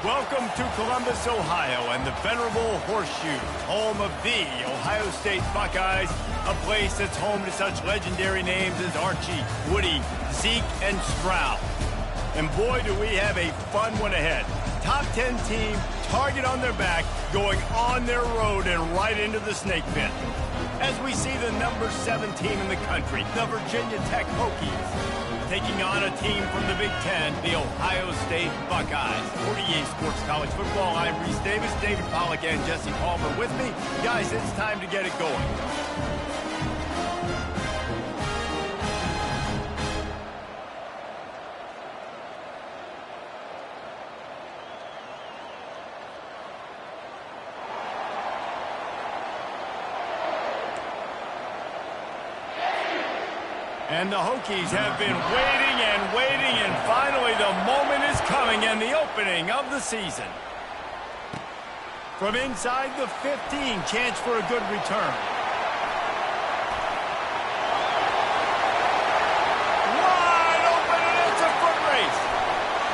Welcome to Columbus, Ohio, and the venerable Horseshoe, home of the Ohio State Buckeyes, a place that's home to such legendary names as Archie, Woody, Zeke, and Stroud. And boy, do we have a fun one ahead. Top 10 team, target on their back, going on their road and right into the snake pit. As we see the number 7 team in the country, the Virginia Tech Hokies, taking on a team from the Big Ten, the Ohio State Buckeyes. 48 Sports College Football, I'm Reese Davis, David Pollack, and Jesse Palmer with me. Guys, it's time to get it going. And the Hokies have been waiting, and finally the moment is coming and the opening of the season. From inside the 15, chance for a good return. Wide open, and it's a foot race.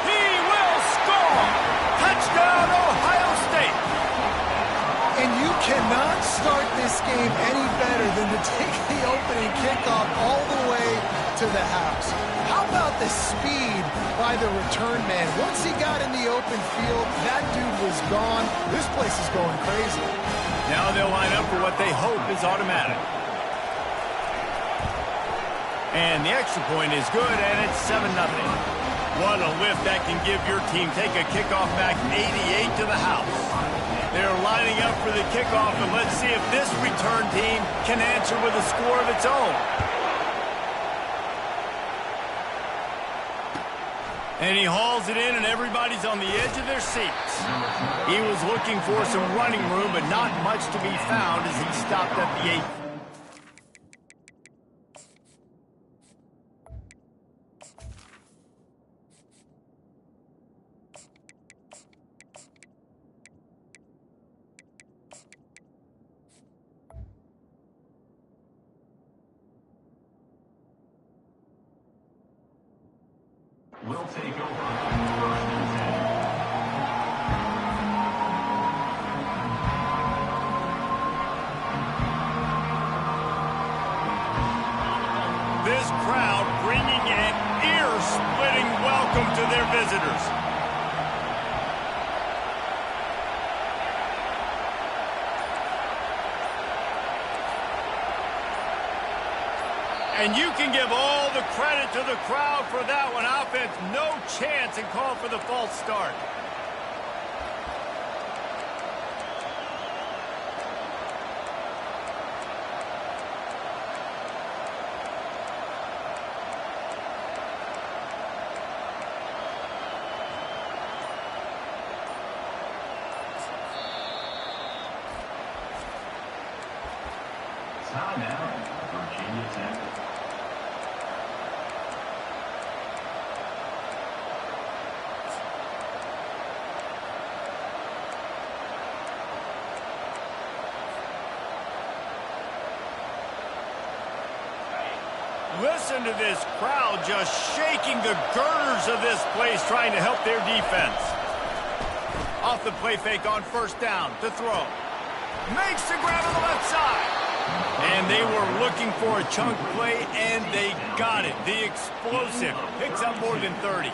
He will score! Touchdown, Ohio State! And you cannot start this game any better than to take the opening kickoff all the way to the house. How about the speed by the return man? Once he got in the open field, that dude was gone. This place is going crazy. Now they'll line up for what they hope is automatic. And the extra point is good, and it's 7-0. What a lift that can give your team. Take a kickoff back 88 to the house. They're lining up for the kickoff, and let's see if this return team can answer with a score of its own. And he hauls it in, and everybody's on the edge of their seats. He was looking for some running room, but not much to be found as he stopped at the 8th. Will take over first and 10. This crowd bringing an ear-splitting welcome to their visitors. And you can give all the credit to the crowd for that one. Offense, no chance, and call for the false start. Timeout, Virginia Tech. Listen to this crowd just shaking the girders of this place, trying to help their defense. Off the play fake on first down to throw. Makes the grab on the left side. And they were looking for a chunk play, and they got it. The explosive picks up more than 30.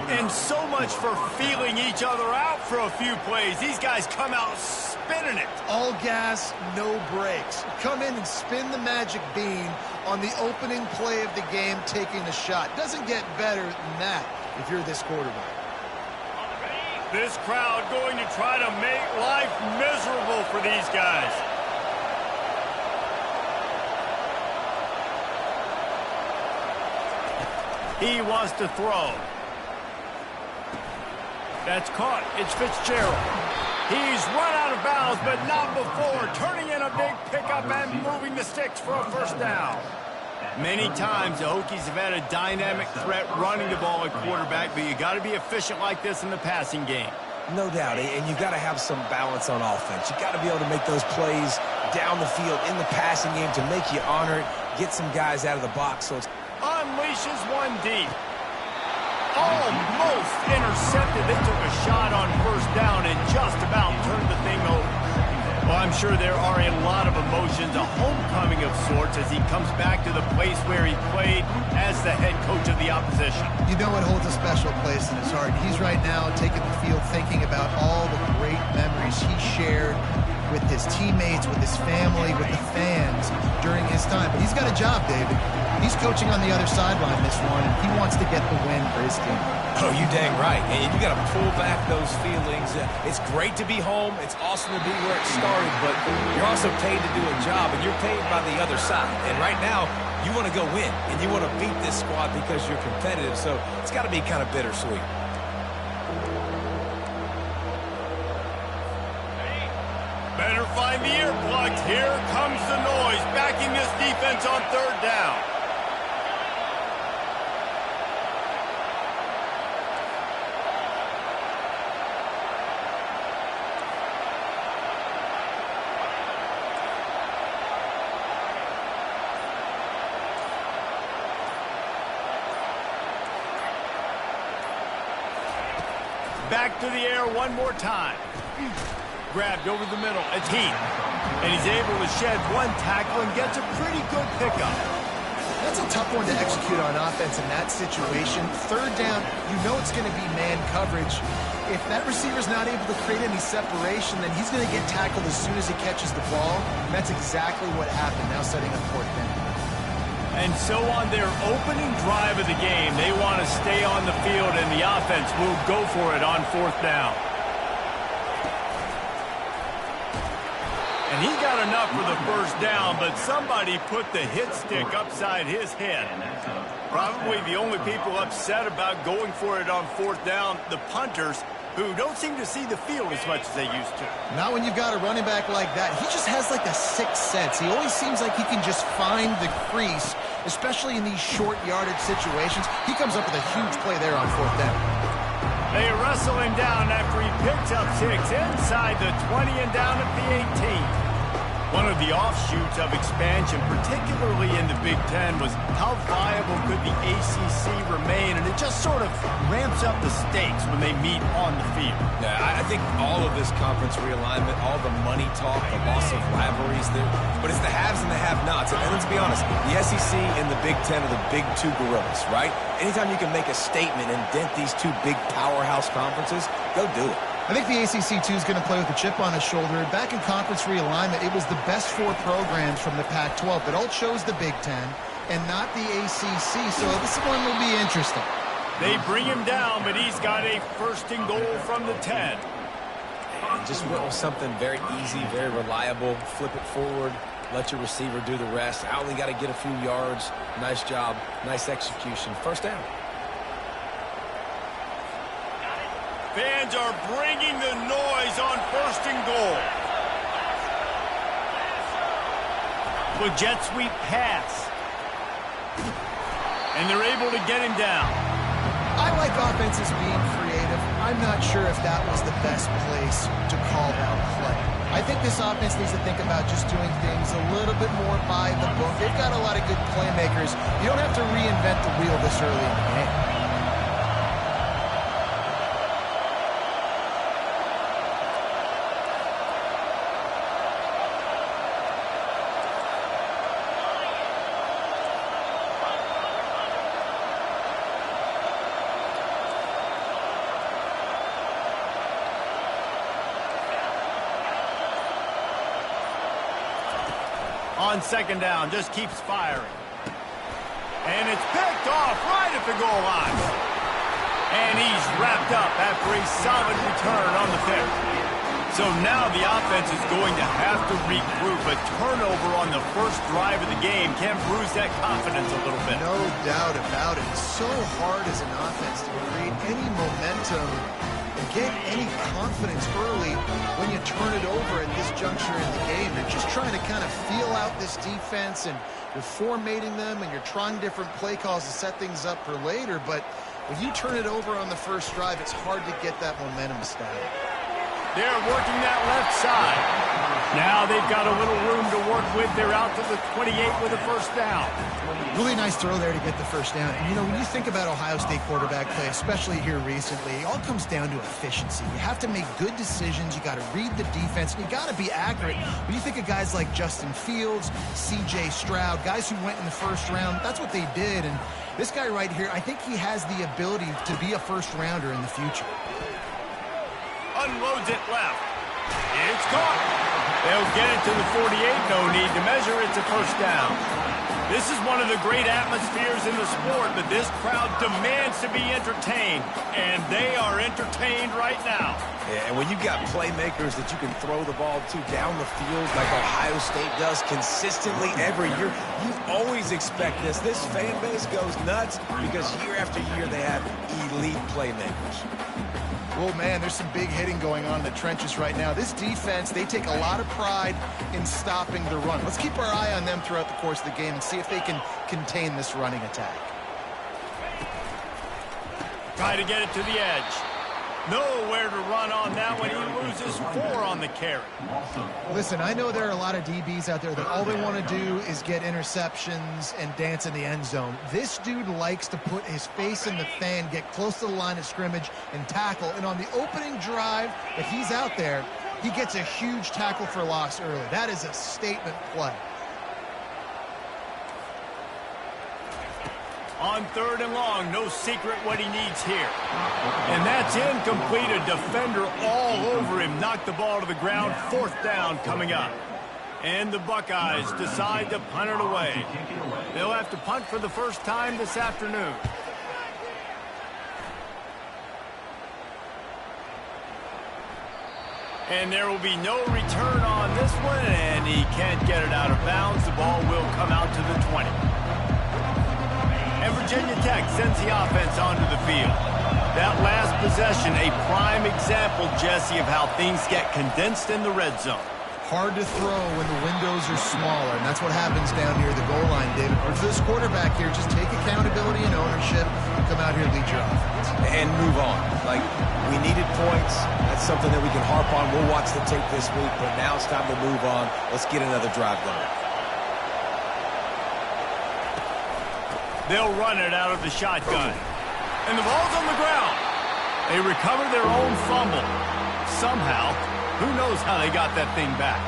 And so much for feeling each other out for a few plays. These guys come out spinning it. All gas, no brakes. Come in and spin the magic bean on the opening play of the game, taking the shot. Doesn't get better than that if you're this quarterback. This crowd going to try to make life miserable for these guys. He wants to throw. That's caught. It's Fitzgerald. He's run out of bounds, but not before. Turning in a big pickup and moving the sticks for a first down. Many times the Hokies have had a dynamic threat running the ball at quarterback, but you got to be efficient like this in the passing game. No doubt, and you've got to have some balance on offense. You've got to be able to make those plays down the field in the passing game to make you honor it, get some guys out of the box. So it's unleashes one deep. Almost intercepted. They took a shot on first down and just about turned the thing over. Well, I'm sure there are a lot of emotions, a homecoming of sorts, as he comes back to the place where he played as the head coach of the opposition. You know it holds a special place in his heart. He's right now taking the field thinking about all the great memories he shared with his teammates, with his family, with the fans during his time. But he's got a job, David. He's coaching on the other sideline this one, and he wants to get the win for his team. Oh, you dang right. And you got to pull back those feelings. It's great to be home. It's awesome to be where it started, but you're also paid to do a job, and you're paid by the other side. And right now, you want to go win, and you want to beat this squad because you're competitive, so it's got to be kind of bittersweet. Better find the earplugs. Here comes the noise, backing this defense on third down. Back to the air one more time. Grabbed over the middle. It's Heath. And he's able to shed one tackle and gets a pretty good pickup. That's a tough one to execute on offense in that situation. Third down, you know it's going to be man coverage. If that receiver's not able to create any separation, then he's going to get tackled as soon as he catches the ball. And that's exactly what happened, now setting up fourth down. And so on their opening drive of the game, they want to stay on the field, and the offense will go for it on fourth down. And he got enough for the first down, but somebody put the hit stick upside his head. Probably the only people upset about going for it on fourth down, the punters, who don't seem to see the field as much as they used to. Not when you've got a running back like that. He just has like a sixth sense. He always seems like he can just find the crease, especially in these short yardage situations. He comes up with a huge play there on fourth down. They wrestle him down after he picks up 6 inside the 20 and down at the 18. One of the offshoots of expansion, particularly in the Big Ten, was how viable could the ACC remain, and it just sort of ramps up the stakes when they meet on the field. Yeah, I think all of this conference realignment, all the money talk, the loss of rivalries there, but it's the haves and the have-nots. And let's be honest, the SEC and the Big Ten are the big two gorillas, right? Anytime you can make a statement and dent these two big powerhouse conferences, go do it. I think the ACC, too, is going to play with a chip on his shoulder. Back in conference realignment, it was the best 4 programs from the Pac-12 that all chose the Big Ten and not the ACC, so this one will be interesting. They bring him down, but he's got a first and goal from the 10. And just something very easy, very reliable. Flip it forward, let your receiver do the rest. I only got to get a few yards. Nice job, nice execution. First down. Fans are bringing the noise on first and goal. The jet sweep pass. And they're able to get him down. I like offenses being creative. I'm not sure if that was the best place to call that play. I think this offense needs to think about just doing things a little bit more by the book. They've got a lot of good playmakers. You don't have to reinvent the wheel this early in the game. On second down, just keeps firing. And it's picked off right at the goal line. And he's wrapped up after a solid return on the pick. So now the offense is going to have to regroup. A turnover on the first drive of the game can bruise that confidence a little bit. No doubt about it. It's so hard as an offense to create any momentum and get any confidence early when you turn it over at this juncture in the game. You're just trying to kind of feel out this defense, and you're formatting them, and you're trying different play calls to set things up for later. But if you turn it over on the first drive, it's hard to get that momentum established. They're working that left side. Now they've got a little room to work with. They're out to the 28 with a first down. Really nice throw there to get the first down. And, you know, when you think about Ohio State quarterback play, especially here recently, it all comes down to efficiency. You have to make good decisions. You got to read the defense, and you got to be accurate. When you think of guys like Justin Fields, C.J. Stroud, guys who went in the first round, that's what they did. And this guy right here, I think he has the ability to be a first-rounder in the future. Unloads it left. It's caught. They'll get it to the 48. No need to measure. It's a first down. This is one of the great atmospheres in the sport, but this crowd demands to be entertained, and they are entertained right now. Yeah, and when you've got playmakers that you can throw the ball to down the field like Ohio State does consistently every year, you always expect this. This fan base goes nuts because year after year they have elite playmakers. Well, man, there's some big hitting going on in the trenches right now. This defense, they take a lot of pride in stopping the run. Let's keep our eye on them throughout the course of the game and see if they can contain this running attack. Try to get it to the edge. Nowhere to run on that one. He loses 4 on the carry. Listen, I know there are a lot of DBs out there that all they want to do is get interceptions and dance in the end zone. This dude likes to put his face in the fan, get close to the line of scrimmage, and tackle. And on the opening drive, if he's out there, he gets a huge tackle for loss early. That is a statement play. On 3rd and long, no secret what he needs here. And that's incomplete. A defender all over him. Knocked the ball to the ground. 4th down coming up. And the Buckeyes decide to punt it away. They'll have to punt for the first time this afternoon. And there will be no return on this one, and he can't get it out of bounds. The ball will come out to the 20. And Virginia Tech sends the offense onto the field. That last possession, a prime example, Jesse, of how things get condensed in the red zone. Hard to throw when the windows are smaller, and that's what happens down near the goal line, David. But for this quarterback here, just take accountability and ownership and come out here and lead your offense. And move on. Like, we needed points. That's something that we can harp on. We'll watch the tape this week, but now it's time to move on. Let's get another drive going. They'll run it out of the shotgun. And the ball's on the ground. They recover their own fumble. Somehow, who knows how they got that thing back.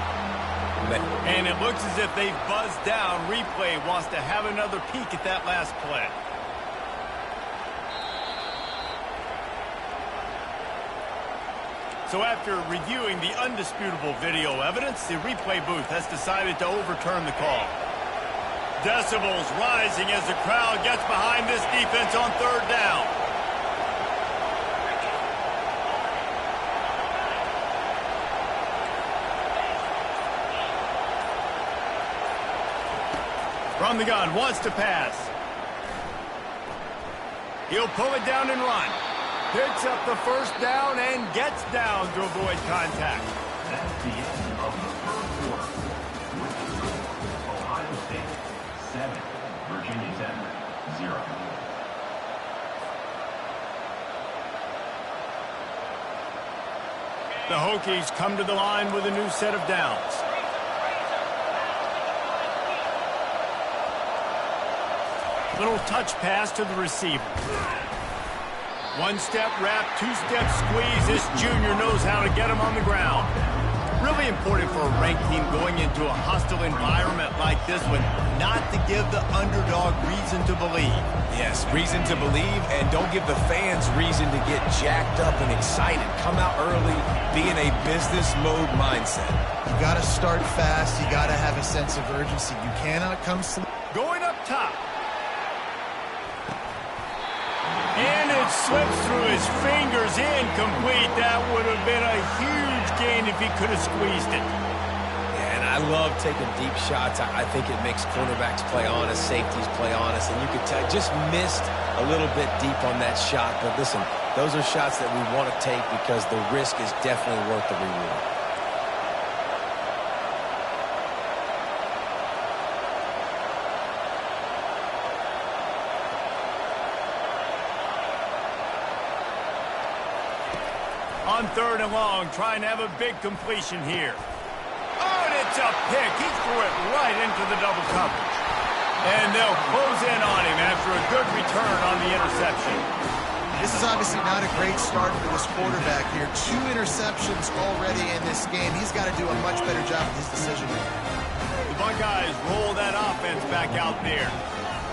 And it looks as if they've buzzed down. Replay wants to have another peek at that last play. So after reviewing the undisputable video evidence, the replay booth has decided to overturn the call. Decibels rising as the crowd gets behind this defense on 3rd down. From the gun, wants to pass. He'll pull it down and run. Picks up the first down and gets down to avoid contact. That's the end of the first quarter. Ohio State 7, Virginia Tech 0. The Hokies come to the line with a new set of downs. Little touch pass to the receiver. 1-step wrap, 2-step squeeze. This junior knows how to get him on the ground. Really important for a ranked team going into a hostile environment like this one, not to give the underdog reason to believe. Yes, reason to believe, and don't give the fans reason to get jacked up and excited. Come out early, be in a business mode mindset. You got to start fast. You got to have a sense of urgency. You cannot come slow. Going up top. And it slips through his fingers, incomplete. That would have been a huge gain if he could have squeezed it. And I love taking deep shots. I think it makes cornerbacks play honest, safeties play honest, and you could tell just missed a little bit deep on that shot. But listen, those are shots that we want to take because the risk is definitely worth the reward. On On 3rd and long, trying to have a big completion here. Oh, and it's a pick. He threw it right into the double coverage. And they'll close in on him after a good return on the interception. This is obviously not a great start for this quarterback here. 2 interceptions already in this game. He's got to do a much better job with his decision making. The Buckeyes roll that offense back out there.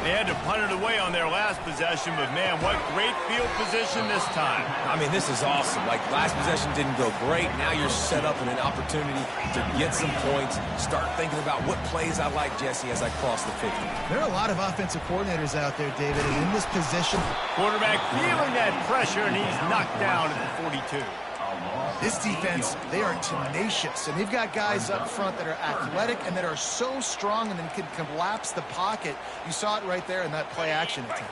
They had to punt it away on their last possession, but man, what great field position this time. I mean, this is awesome. Like, last possession didn't go great. Now you're set up in an opportunity to get some points. Start thinking about what plays I like, Jesse, as I cross the 50. There are a lot of offensive coordinators out there, David, and in this position, Quarterback feeling that pressure, and he's knocked down at the 42. this defense, they are tenacious, and they've got guys up front that are athletic and that are so strong and then can collapse the pocket. You saw it right there in that play-action attempt.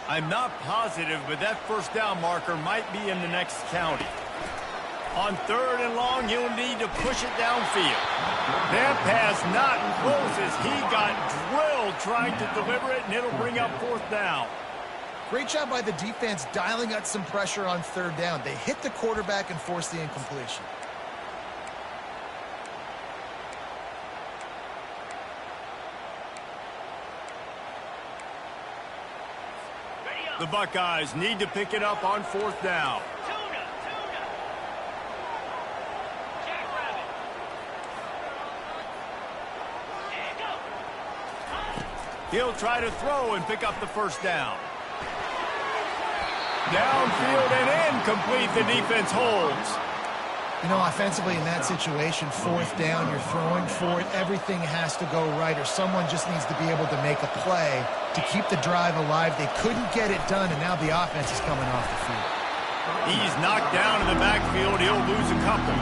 I'm not positive, but that first down marker might be in the next county. On 3rd and long, he'll need to push it downfield. That pass not close as he got drilled trying to deliver it, and it'll bring up 4th down. Great job by the defense dialing up some pressure on 3rd down. They hit the quarterback and forced the incompletion. The Buckeyes need to pick it up on 4th down. He'll try to throw and pick up the 1st down. Downfield and incomplete. The defense holds. You know, offensively in that situation, 4th down, you're throwing for it. Everything has to go right, or someone just needs to be able to make a play to keep the drive alive. They couldn't get it done, and now the offense is coming off the field. He's knocked down in the backfield. He'll lose a couple.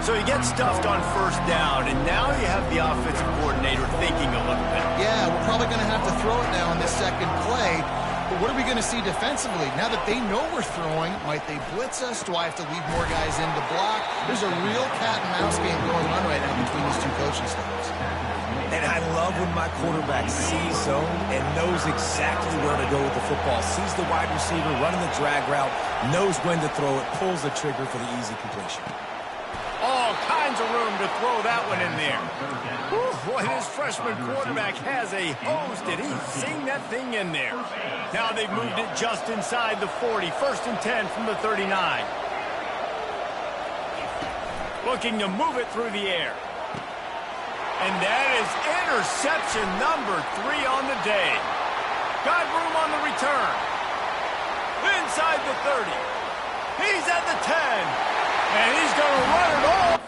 So he gets stuffed on 1st down, and now you have the offensive coordinator thinking a little bit. Yeah, we're probably going to have to throw it now on this second play. But what are we going to see defensively? Now that they know we're throwing, might they blitz us? Do I have to leave more guys in to block? There's a real cat and mouse game going on right now between these 2 coaching staffs. And I love when my quarterback sees zone and knows exactly where to go with the football. Sees the wide receiver running the drag route, knows when to throw it, pulls the trigger for the easy completion. All kinds of room to throw that one in there. Whew, boy, this freshman quarterback has a hose. Did he sing that thing in there? Now they've moved it just inside the 40. 1st and 10 from the 39. Looking to move it through the air. And that is interception number 3 on the day. Got room on the return. Inside the 30. He's at the 10. And he's going to run it off.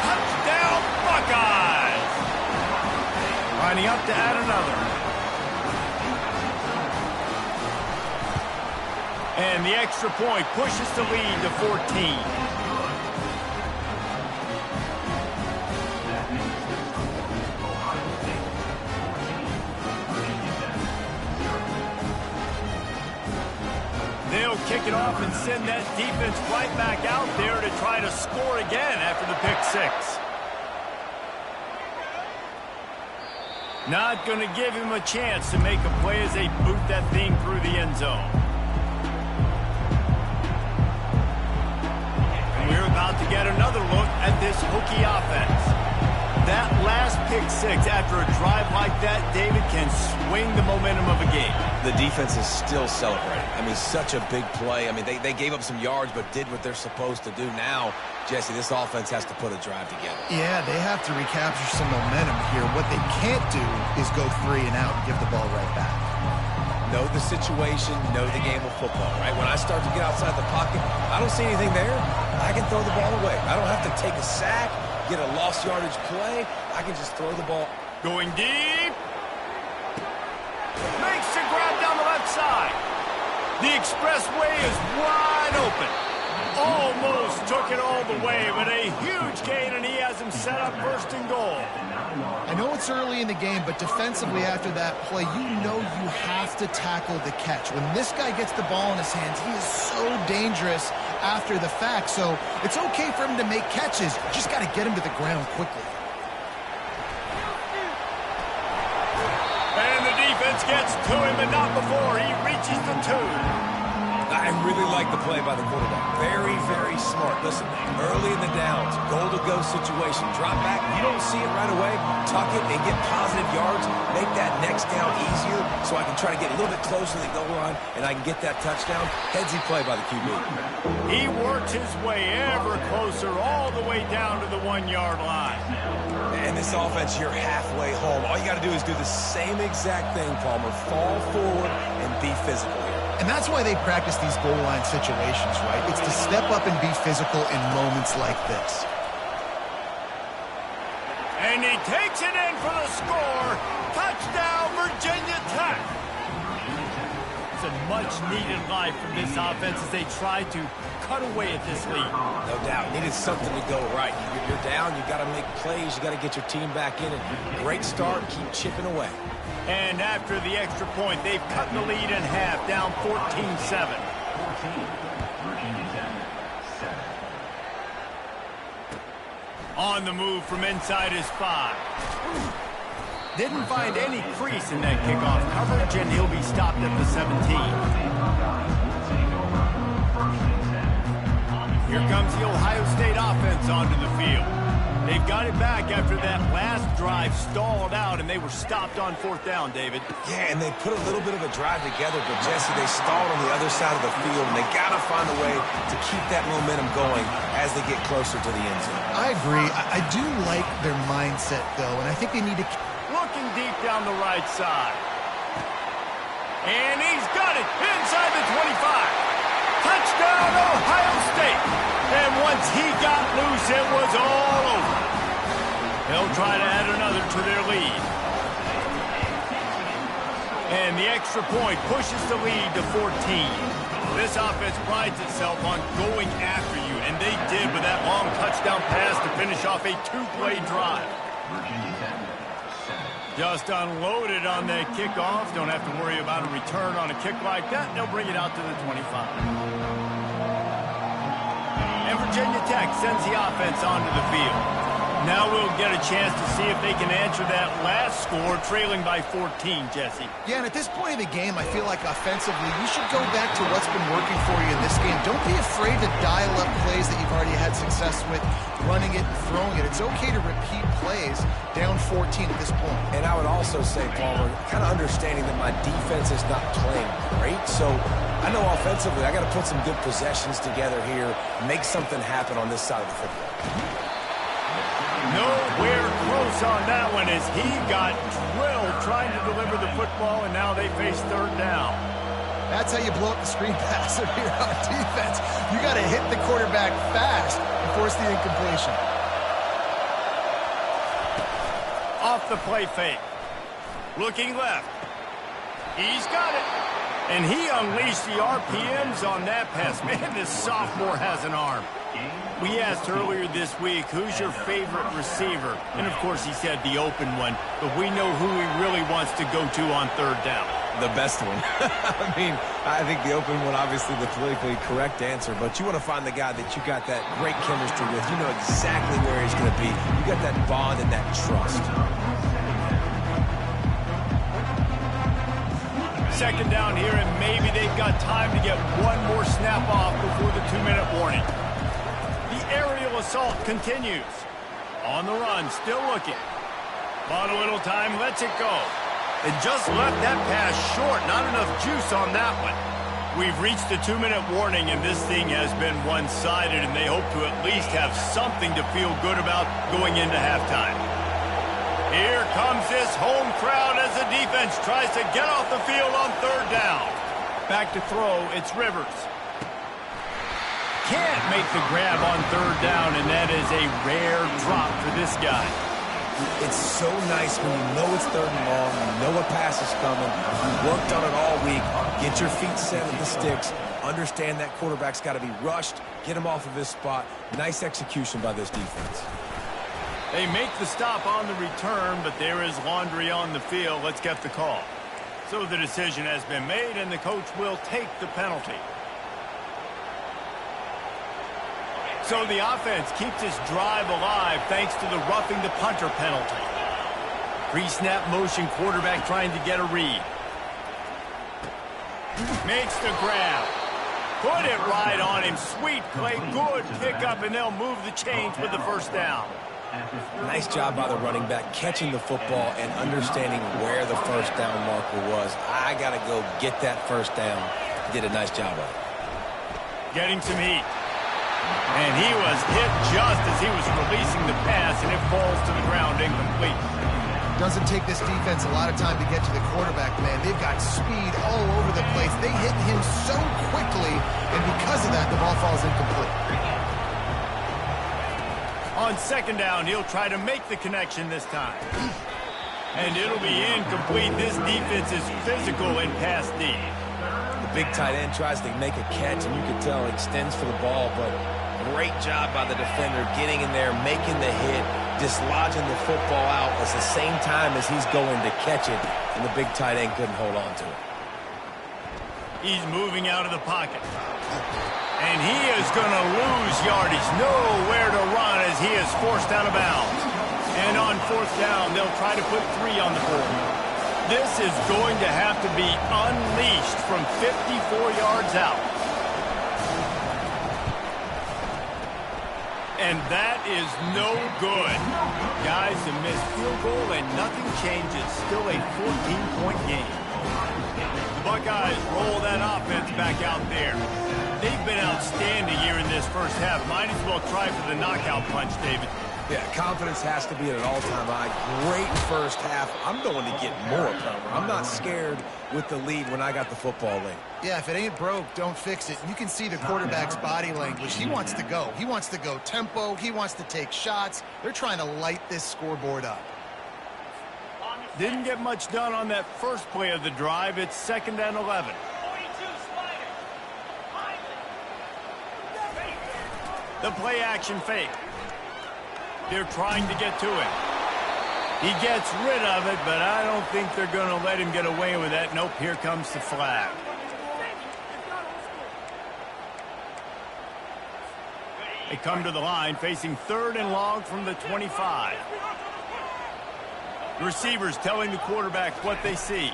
Touchdown, Buckeyes. Lining up to add another. And the extra point pushes the lead to 14. They'll kick it off and send that defense right back out there to try to score again after the pick 6. Not going to give him a chance to make a play as they boot that thing through the end zone. And we're about to get another look at this Hokie offense. That last pick 6 after a drive like that, David, can swing the momentum of a game. The defense is still celebrating. I mean, such a big play. I mean, they gave up some yards but did what they're supposed to do. Now, Jesse, this offense has to put a drive together. Yeah, they have to recapture some momentum here. What they can't do is go 3 and out and give the ball right back. Know the situation, know the game of football, right? When I start to get outside the pocket, I don't see anything there. I can throw the ball away. I don't have to take a sack, get a lost yardage play. I can just throw the ball. Going deep. Makes the grab down the left side. The expressway is wide open. Almost took it all the way, but a huge gain, and he has him set up 1st and goal. I know it's early in the game, but defensively after that play, you know you have to tackle the catch. When this guy gets the ball in his hands, he is so dangerous after the fact, so it's okay for him to make catches. You just got to get him to the ground quickly. And the defense gets to him, but not before he reaches the 2. I really like the play by the quarterback. Very, very smart. Listen, early in the downs, goal-to-go situation. Drop back. You don't see it right away. Tuck it and get positive yards. Make that next down easier so I can try to get a little bit closer to the goal line and I can get that touchdown. Headsy play by the QB. He works his way ever closer all the way down to the 1-yard line. And this offense, you're halfway home. All you got to do is do the same exact thing, Palmer. Fall forward and be physical here. And that's why they practice these goal line situations, right? It's to step up and be physical in moments like this. And he takes it in for the score. Touchdown, Virginia Tech. It's a much-needed life from this offense as they try to cut away at this lead. No doubt. Needed something to go right. You're down. You got to make plays. You got to get your team back in it. Great start. Keep chipping away. And after the extra point, they've cut the lead in half, down 14-7. 14, Virginia Tech, 7. On the move from inside his 5. Didn't find any crease in that kickoff coverage, and he'll be stopped at the 17. Here comes the Ohio State offense onto the field. They've got it back after that last drive stalled out, and they were stopped on 4th down, David. Yeah, and they put a little bit of a drive together, but, Jesse, they stalled on the other side of the field, and they got to find a way to keep that momentum going as they get closer to the end zone. I agree. I do like their mindset, though, and I think they need to... Looking deep down the right side. And he's got it inside the 25. Touchdown, Ohio State. And once he got loose, it was all over. They'll try to add another to their lead. And the extra point pushes the lead to 14. This offense prides itself on going after you, and they did with that long touchdown pass to finish off a 2-play drive. Just unloaded on that kickoff. Don't have to worry about a return on a kick like that. They'll bring it out to the 25. And Virginia Tech sends the offense onto the field. Now we'll get a chance to see if they can answer that last score, trailing by 14, Jesse. Yeah, and at this point of the game, I feel like offensively, you should go back to what's been working for you in this game. Don't be afraid to dial up plays that you've already had success with, running it and throwing it. It's okay to repeat plays down 14 at this point. And I would also say, Palmer, kind of understanding that my defense is not playing great, so I know offensively I got to put some good possessions together here, make something happen on this side of the football. Nowhere close on that one as he got drilled trying to deliver the football, and now they face 3rd down. That's how you blow up the screen passer here on defense. You got to hit the quarterback fast and force the incompletion. Off the play fake. Looking left. He's got it. And he unleashed the RPMs on that pass. Man, this sophomore has an arm. We asked earlier this week, who's your favorite receiver? And, of course, he said the open one. But we know who he really wants to go to on 3rd down. The best one. I mean, I think the open one, obviously the politically correct answer. But you want to find the guy that you got that great chemistry with. You know exactly where he's going to be. You got that bond and that trust. 2nd down here, and maybe they've got time to get one more snap off before the 2-minute warning. The aerial assault continues. On the run, still looking. Bought a little time, lets it go. And just left that pass short. Not enough juice on that one. We've reached the 2-minute warning, and this thing has been one-sided, and they hope to at least have something to feel good about going into halftime. Here comes this home crowd as the defense tries to get off the field on 3rd down. Back to throw, it's Rivers. Can't make the grab on 3rd down, and that is a rare drop for this guy. It's so nice when you know it's 3rd and long, you know a pass is coming, you worked on it all week, get your feet set at the sticks, understand that quarterback's got to be rushed, get him off of his spot. Nice execution by this defense. They make the stop on the return, but there is laundry on the field. Let's get the call. So the decision has been made, and the coach will take the penalty. So the offense keeps this drive alive thanks to the roughing the punter penalty. Pre-snap motion, quarterback trying to get a read. Makes the grab. Put it right on him. Sweet play, good pickup, and they'll move the chains with the first down. Nice job by the running back catching the football and understanding where the first down marker was. I got to go get that first down. Did a nice job of it. Getting some heat. And he was hit just as he was releasing the pass, and it falls to the ground incomplete. Doesn't take this defense a lot of time to get to the quarterback, man. They've got speed all over the place. They hit him so quickly, and because of that, the ball falls incomplete. On second down, he'll try to make the connection this time. And it'll be incomplete. This defense is physical in pass D. The big tight end tries to make a catch, and you can tell it extends for the ball, but great job by the defender getting in there, making the hit, dislodging the football out at the same time as he's going to catch it, and the big tight end couldn't hold on to it. He's moving out of the pocket. And he is going to lose yardage. Nowhere to run as he is forced out of bounds. And on fourth down, they'll try to put 3 on the board. This is going to have to be unleashed from 54 yards out. And that is no good. Guys, a missed field goal and nothing changes. Still a 14-point game. The Buckeyes roll that offense back out there. They've been outstanding here in this first half. Might as well try for the knockout punch, David. Yeah, confidence has to be at an all-time high. Great first half. I'm going to get more cover. I'm not scared with the lead when I got the football late. Yeah, if it ain't broke, don't fix it. You can see the quarterback's body language. He wants to go. He wants to go tempo. He wants to take shots. They're trying to light this scoreboard up. Didn't get much done on that first play of the drive. It's 2nd and 11. The play action fake. They're trying to get to it. He gets rid of it, but I don't think they're going to let him get away with that. Nope, here comes the flag. They come to the line facing 3rd and long from the 25. The receivers telling the quarterback what they see.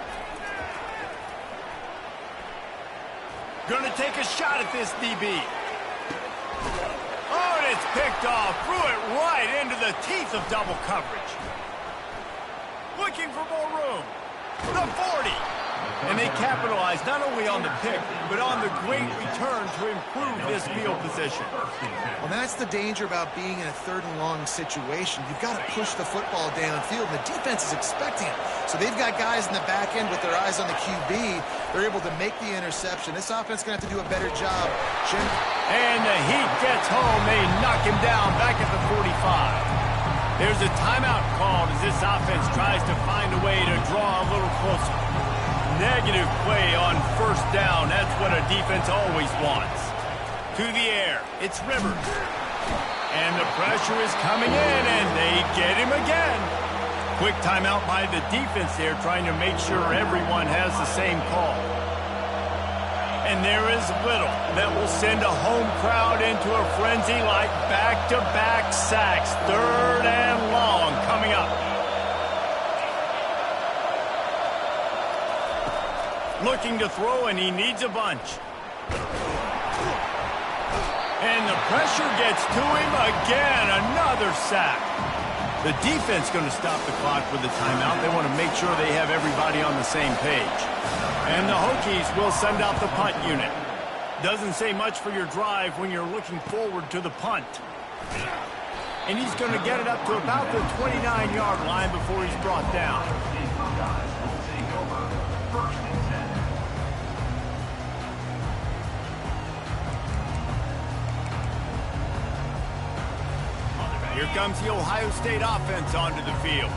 Going to take a shot at this DB. Oh, and it's picked off. Threw it right into the teeth of double coverage. Looking for more room. The 40. And they capitalize not only on the pick, but on the great return to improve this field position. Well, that's the danger about being in a 3rd and long situation. You've got to push the football downfield, and the defense is expecting it. So they've got guys in the back end with their eyes on the QB. They're able to make the interception. This offense is going to have to do a better job. And the heat gets home. They knock him down back at the 45. There's a timeout called as this offense tries to find a way to draw a little closer. Negative play on first down. That's what a defense always wants. To the air. It's Rivers. And the pressure is coming in, and they get him again. Quick timeout by the defense there, trying to make sure everyone has the same call. And there is little that will send a home crowd into a frenzy like back-to-back sacks. 3rd and long coming up. Looking to throw, and he needs a bunch. And the pressure gets to him again. Another sack. The defense going to stop the clock with the timeout. They want to make sure they have everybody on the same page. And the Hokies will send out the punt unit. Doesn't say much for your drive when you're looking forward to the punt. And he's going to get it up to about the 29-yard line before he's brought down. Here comes the Ohio State offense onto the field.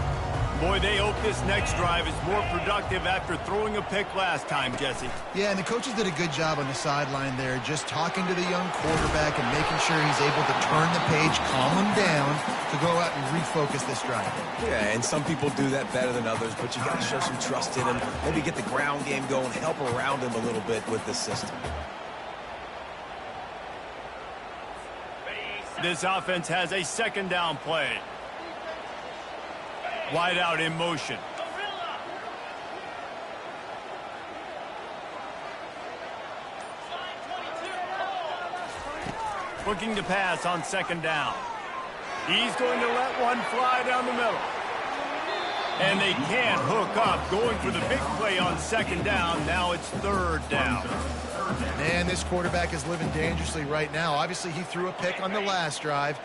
Boy, they hope this next drive is more productive after throwing a pick last time, Jesse. Yeah, and the coaches did a good job on the sideline there, just talking to the young quarterback and making sure he's able to turn the page, calm him down, to go out and refocus this drive. Yeah, and some people do that better than others, but you got to show some trust in him. Maybe get the ground game going, help around him a little bit with this system. This offense has a second down play. Wide out in motion. Looking to pass on second down. He's going to let one fly down the middle. And they can't hook up. Going for the big play on second down. Now it's third down. Man, this quarterback is living dangerously right now. Obviously, he threw a pick on the last drive.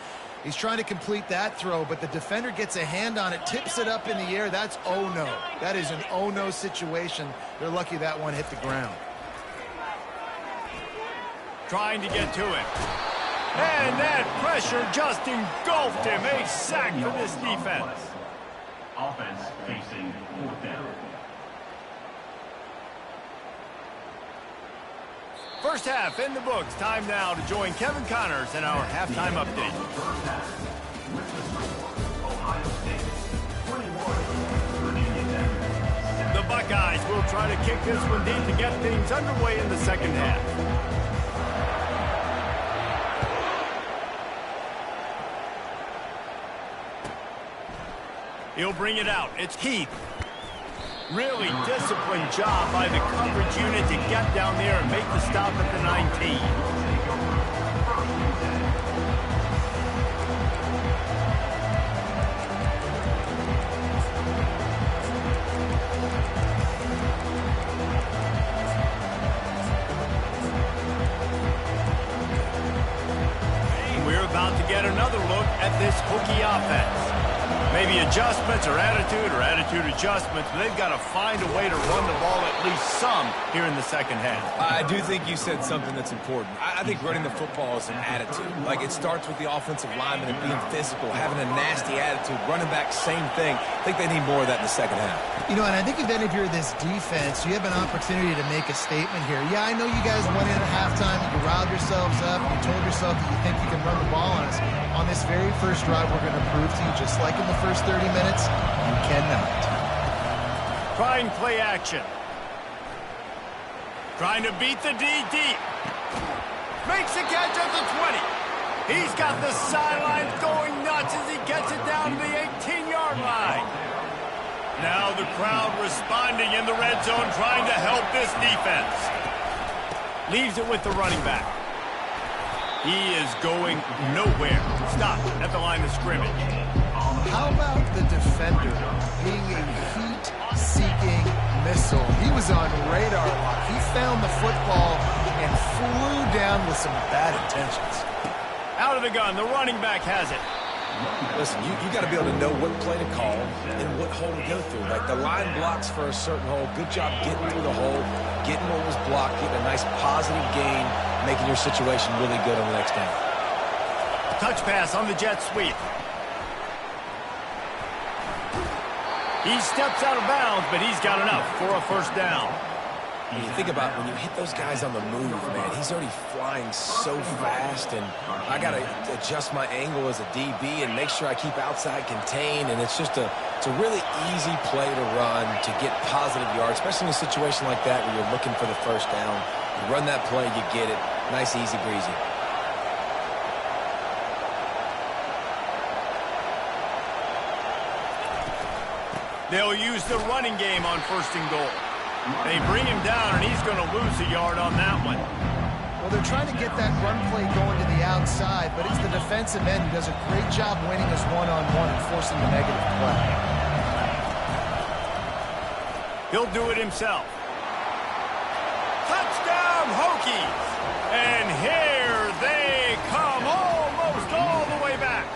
He's trying to complete that throw, but the defender gets a hand on it, tips it up in the air. That's oh no. That is an oh no situation. They're lucky that one hit the ground. Trying to get to it. And that pressure just engulfed him. A sack for this defense. Offense facing fourth down. First half in the books. Time now to join Kevin Connors in our halftime update. First half with the score, Ohio State 21, Virginia Tech. The Buckeyes will try to kick this one deep to get things underway in the second half. He'll bring it out. It's Keith. Really disciplined job by the coverage unit to get down there and make the stop at the 19. We're about to get another look at this Hokie offense. Maybe adjustments or attitude adjustments, but they've got to find a way to run the ball at least some here in the second half. I do think you said something that's important. I think running the football is an attitude. Like, it starts with the offensive lineman and being physical, having a nasty attitude. Running back, same thing. I think they need more of that in the second half. You know, and I think if you're this defense, you have an opportunity to make a statement here. Yeah, I know you guys went in at halftime, you riled yourselves up, you told yourself that you think you can run the ball on us. On this very first drive, we're going to prove to you, just like in the first 30 minutes, you cannot. Trying play action. Trying to beat the D deep. Makes a catch at the 20. He's got the sidelines going nuts as he gets it down to the 18-yard line. Now the crowd responding in the red zone, trying to help this defense. Leaves it with the running back. He is going nowhere. Stop at the line of scrimmage. How about the defender being a heat-seeking missile? He was on radar lock. He found the football and flew down with some bad intentions. Out of the gun, the running back has it. Listen, you got to be able to know what play to call and what hole to go through. Like, the line blocks for a certain hole. Good job getting through the hole, getting what was blocked, getting a nice positive gain, making your situation really good on the next down. Touch pass on the jet sweep. He steps out of bounds, but he's got enough for a first down. When you think about when you hit those guys on the move, man, he's already flying so fast, and I got to adjust my angle as a DB and make sure I keep outside contained, and it's a really easy play to run to get positive yards, especially in a situation like that where you're looking for the first down. You run that play, you get it. Nice, easy, breezy. They'll use the running game on first and goal. They bring him down, and he's going to lose a yard on that one. Well, they're trying to get that run play going to the outside, but it's the defensive end who does a great job winning his one-on-one and forcing the negative play. He'll do it himself. Touchdown, Hokies! And here they come, almost all the way back.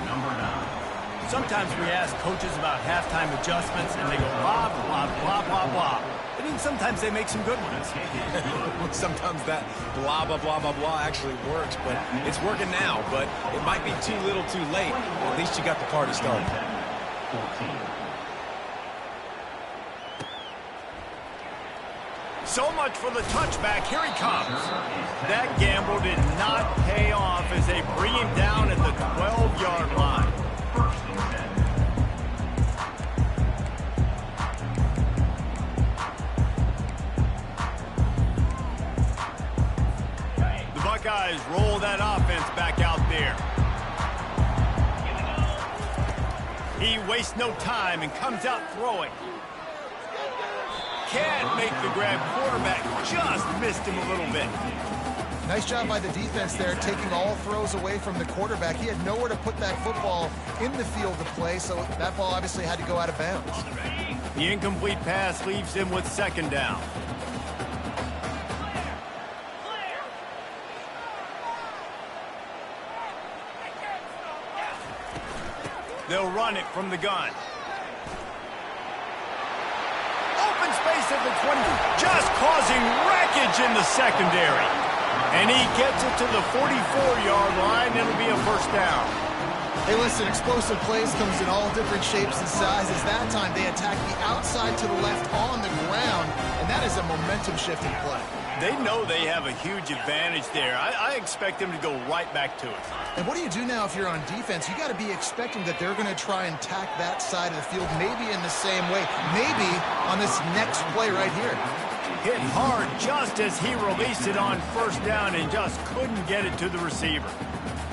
Number 9. Sometimes we ask coaches about halftime adjustments, and they go blah, blah, blah, blah, blah. But then sometimes they make some good ones. Sometimes that blah, blah, blah, blah, blah actually works, but it's working now. But it might be too little too late. Well, at least you got the party started. 14. So much for the touchback. Here he comes. That gamble did not pay off as they bring him down at the 12-yard line. The Buckeyes roll that offense back out there. He wastes no time and comes out throwing. Can't make the grab. Quarterback just missed him a little bit. Nice job by the defense there, taking all throws away from the quarterback. He had nowhere to put that football in the field to play, so that ball obviously had to go out of bounds. The incomplete pass leaves him with second down. They'll run it from the gun. Open space at the 20, just causing wreckage in the secondary. And he gets it to the 44-yard line. It'll be a first down. Hey, listen, explosive plays comes in all different shapes and sizes. That time they attack the outside to the left on the ground, and that is a momentum-shifting play. They know they have a huge advantage there. I expect them to go right back to it. And what do you do now if you're on defense? You got to be expecting that they're going to try and tack that side of the field, maybe in the same way, maybe on this next play right here. Hit hard just as he released it on first down and just couldn't get it to the receiver.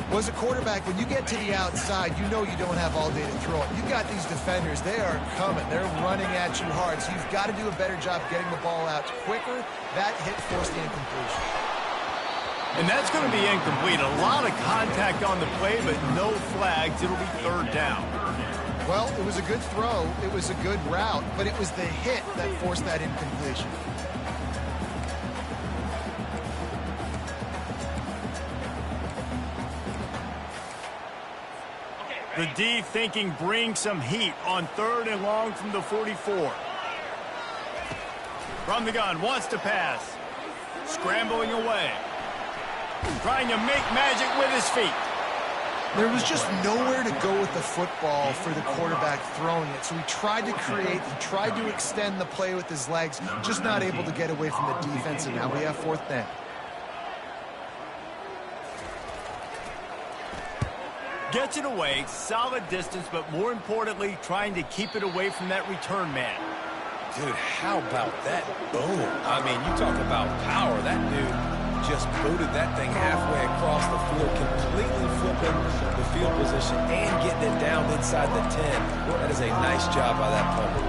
Well, as a quarterback, when you get to the outside, you know you don't have all day to throw it. You've got these defenders. They are coming. They're running at you hard. So you've got to do a better job getting the ball out quicker. That hit forced the incompletion. And that's going to be incomplete. A lot of contact on the play, but no flags. It'll be third down. Well, it was a good throw. It was a good route, but it was the hit that forced that incompletion. The D thinking bring some heat on third and long from the 44. From the gun, wants to pass. Scrambling away. Trying to make magic with his feet. There was just nowhere to go with the football for the quarterback throwing it. So he tried to create, he tried to extend the play with his legs, just not able to get away from the defense, and now we have fourth down. Gets it away, solid distance, but more importantly, trying to keep it away from that return man. Dude, how about that boom? I mean, you talk about power. That dude just booted that thing halfway across the field, completely flipping the field position and getting it down inside the 10. That is a nice job by that punter.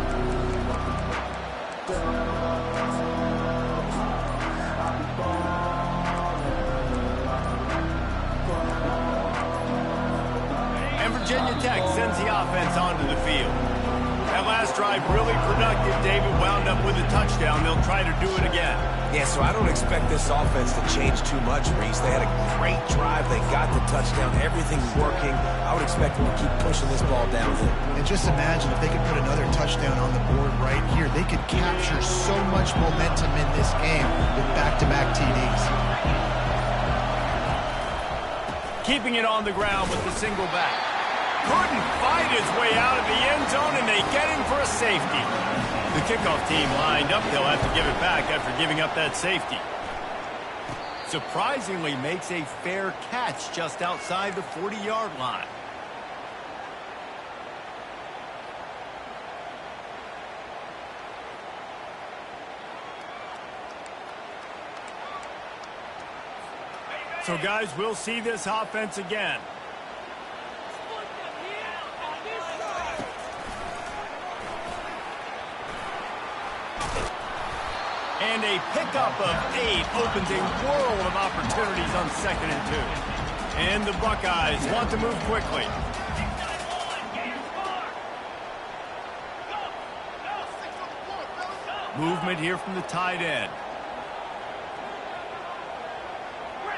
Virginia Tech sends the offense onto the field. That last drive really productive. David wound up with a touchdown. They'll try to do it again. Yeah, so I don't expect this offense to change too much, Reese. They had a great drive. They got the touchdown. Everything's working. I would expect them to keep pushing this ball downhill. And just imagine if they could put another touchdown on the board right here. They could capture so much momentum in this game with back-to-back TDs. Keeping it on the ground with the single back. Couldn't fight his way out of the end zone, and they get him for a safety. The kickoff team lined up. They'll have to give it back after giving up that safety. Surprisingly makes a fair catch just outside the 40-yard line. So, guys, we'll see this offense again. And a pickup of 8 opens a world of opportunities on 2nd and 2. And the Buckeyes want to move quickly. Movement here from the tight end.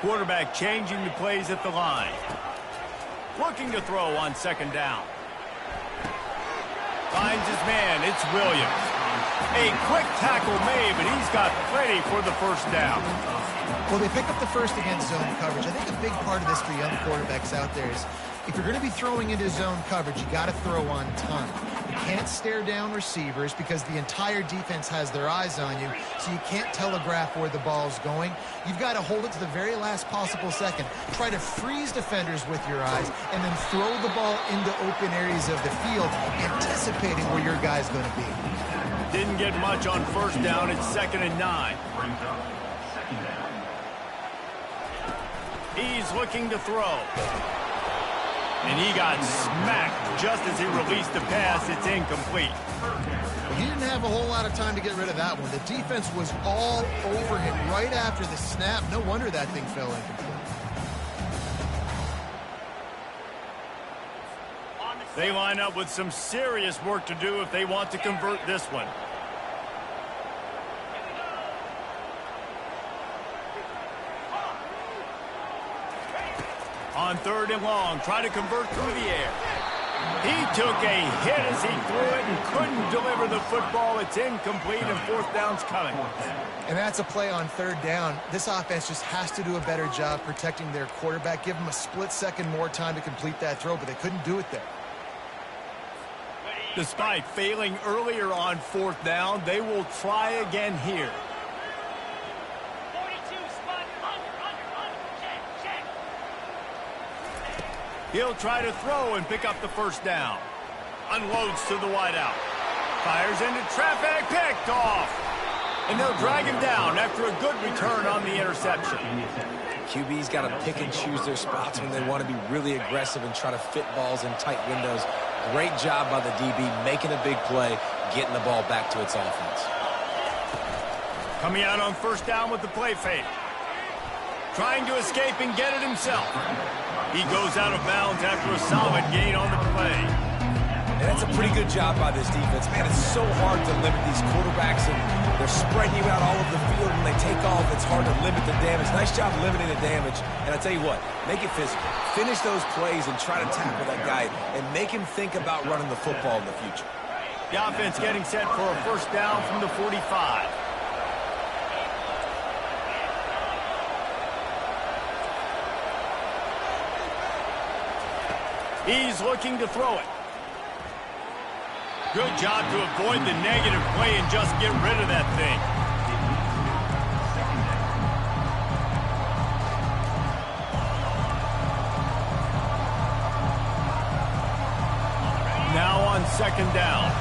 Quarterback changing the plays at the line. Looking to throw on 2nd down. Finds his man. It's Williams. A quick tackle made, but he's got plenty for the first down. Well, they pick up the first against zone coverage. I think a big part of this for young quarterbacks out there is if you're going to be throwing into zone coverage, you got to throw on time. You can't stare down receivers because the entire defense has their eyes on you, so you can't telegraph where the ball's going. You've got to hold it to the very last possible second. Try to freeze defenders with your eyes and then throw the ball into open areas of the field, anticipating where your guy's going to be. Didn't get much on first down. It's 2nd and 9. He's looking to throw. And he got smacked just as he released the pass. It's incomplete. He didn't have a whole lot of time to get rid of that one. The defense was all over him right after the snap. No wonder that thing fell incomplete. They line up with some serious work to do if they want to convert this one. On 3rd and long, try to convert through the air. He took a hit as he threw it and couldn't deliver the football. It's incomplete, and 4th down's coming. And that's a play on 3rd down. This offense just has to do a better job protecting their quarterback. Give him a split second more time to complete that throw, but they couldn't do it there. Despite failing earlier on 4th down, they will try again here. He'll try to throw and pick up the 1st down. Unloads to the wideout. Fires into traffic, picked off. And they'll drag him down after a good return on the interception. QB's got to pick and choose their spots when they want to be really aggressive and try to fit balls in tight windows. Great job by the DB making a big play, getting the ball back to its offense. Coming out on 1st down with the play fake. Trying to escape and get it himself. He goes out of bounds after a solid gain on the play. And that's a pretty good job by this defense. Man, it's so hard to limit these quarterbacks, and they're spreading you out all over the field. When they take off, it's hard to limit the damage. Nice job limiting the damage. And I tell you what, make it physical. Finish those plays and try to tackle that guy and make him think about running the football in the future. The offense getting set for a 1st down from the 45. He's looking to throw it. Good job to avoid the negative play and just get rid of that thing. Now on 2nd down.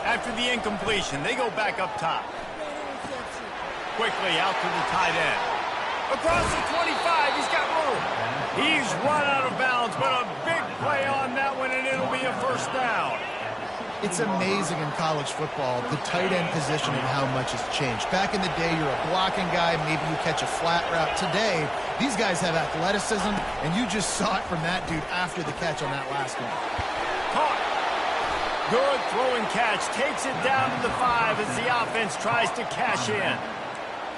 After the incompletion, they go back up top. Quickly out to the tight end. Across the 25, he's got room. He's run out of bounds, but a big play on that one, and it'll be a 1st down. It's amazing in college football, the tight end position and how much has changed. Back in the day, you're a blocking guy, maybe you catch a flat route. Today, these guys have athleticism, and you just saw it from that dude after the catch on that last one. Caught. Good throw and catch. Takes it down to the 5 as the offense tries to cash in.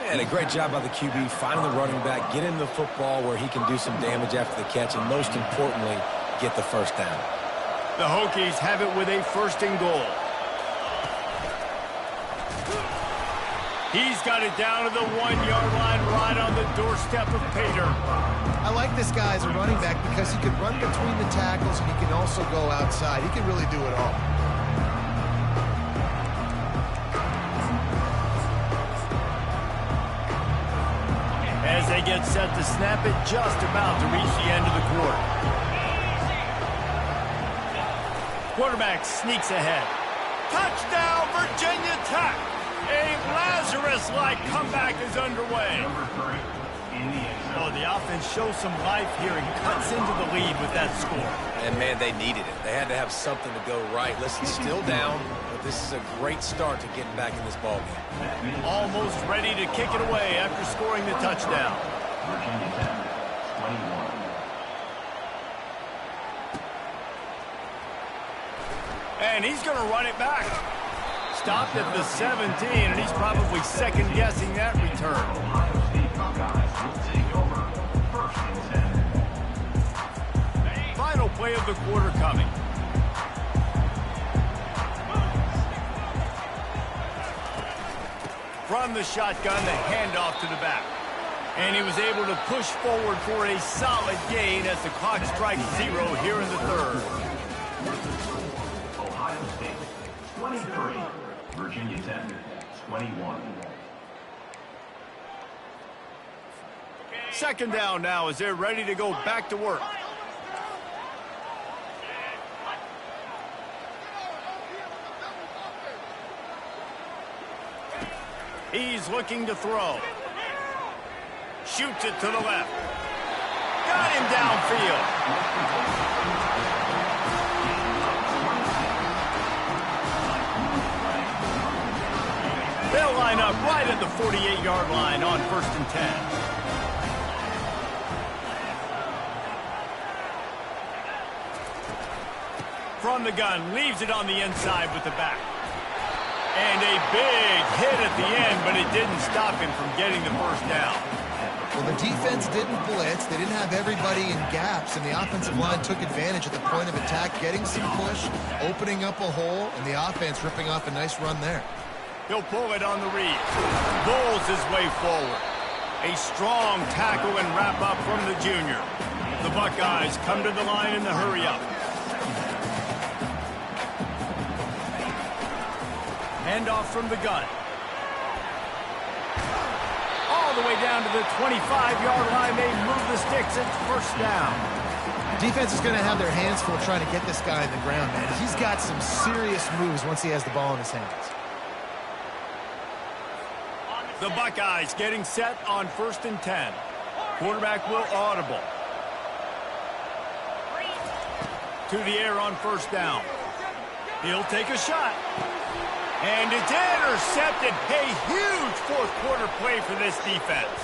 And a great job by the QB, finding the running back, get him the football where he can do some damage after the catch, and most importantly, get the 1st down. The Hokies have it with a 1st and goal. He's got it down to the 1-yard line right on the doorstep of Pater. I like this guy as a running back because he can run between the tackles and he can also go outside. He can really do it all. As they get set to snap it, just about to reach the end of the quarter. Quarterback sneaks ahead. Touchdown, Virginia Tech! A Lazarus-like comeback is underway. Oh, the offense shows some life here and cuts into the lead with that score. And, man, they needed it. They had to have something to go right. Listen, still down, but this is a great start to getting back in this ballgame. Almost ready to kick it away after scoring the touchdown. Virginia Tech, 21. And he's going to run it back. Stopped at the 17, and he's probably second-guessing that return. Ohio State Buckeyes will take over 1st and 10. Final play of the quarter coming. From the shotgun, the handoff to the back. And he was able to push forward for a solid gain as the clock strikes 0 here in the 3rd. Ohio State, 23. Virginia Tech, 21. 2nd down now as they're ready to go back to work. He's looking to throw. Shoots it to the left. Got him downfield. They'll line up right at the 48-yard line on 1st and 10. From the gun, leaves it on the inside with the back. And a big hit at the end, but it didn't stop him from getting the first down. Well, the defense didn't blitz. They didn't have everybody in gaps, and the offensive line took advantage at the point of attack, getting some push, opening up a hole, and the offense ripping off a nice run there. He'll pull it on the read. Bowls his way forward. A strong tackle and wrap up from the junior. The Buckeyes come to the line in the hurry-up. Handoff from the gun. All the way down to the 25-yard line. They move the sticks. It's first down. Defense is going to have their hands full trying to get this guy in the ground, man. He's got some serious moves once he has the ball in his hands. The Buckeyes getting set on 1st and 10. Quarterback will audible. To the air on first down. He'll take a shot. And it's intercepted. A huge fourth-quarter play for this defense.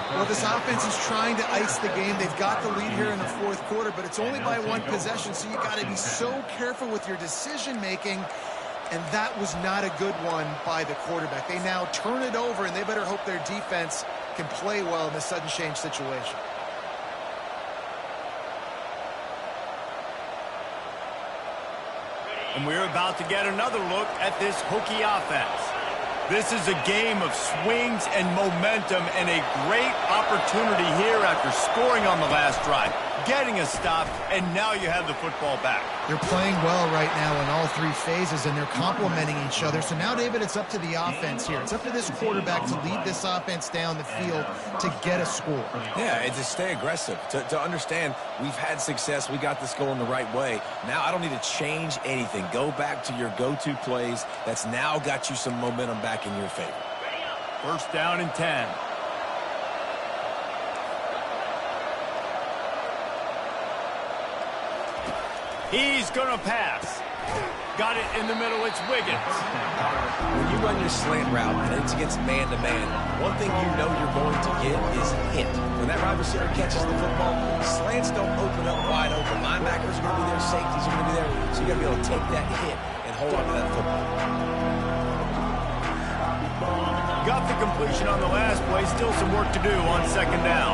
Well, this offense is trying to ice the game. They've got the lead here in the fourth quarter, but it's only by one possession, so you got to be so careful with your decision-making, and that was not a good one by the quarterback. They now turn it over, and they better hope their defense can play well in this sudden change situation. And we're about to get another look at this Hokie offense. This is a game of swings and momentum and a great opportunity here after scoring on the last drive, getting a stop, and now you have the football back. They're playing well right now in all three phases, and they're complementing each other. So now, David, it's up to the offense here. It's up to this quarterback to lead this offense down the field to get a score. Yeah, and to stay aggressive, to understand we've had success, we got this going the right way. Now I don't need to change anything. Go back to your go-to plays. That's now got you some momentum back in your favor. First down and 10. He's going to pass. Got it in the middle. It's Wiggins. When you run your slant route and it's against man-to-man, one thing you know you're going to get is hit. When that wide receiver catches the football, slants don't open up wide open. Linebackers are going to be there. Safeties are going to be there. So you got to be able to take that hit and hold on to that football. Got the completion on the last play. Still some work to do on second down.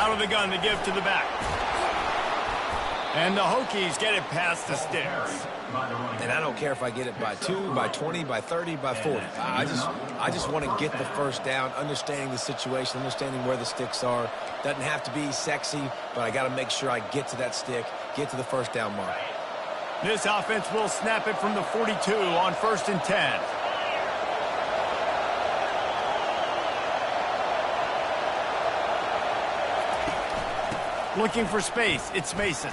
Out of the gun to give to the back. And the Hokies get it past the sticks. And I don't care if I get it by 2, by 20, by 30, by 40. I just want to get the first down, understanding the situation, understanding where the sticks are. Doesn't have to be sexy, but I got to make sure I get to that stick, get to the first down mark. This offense will snap it from the 42 on 1st and 10. Looking for space. It's Mason.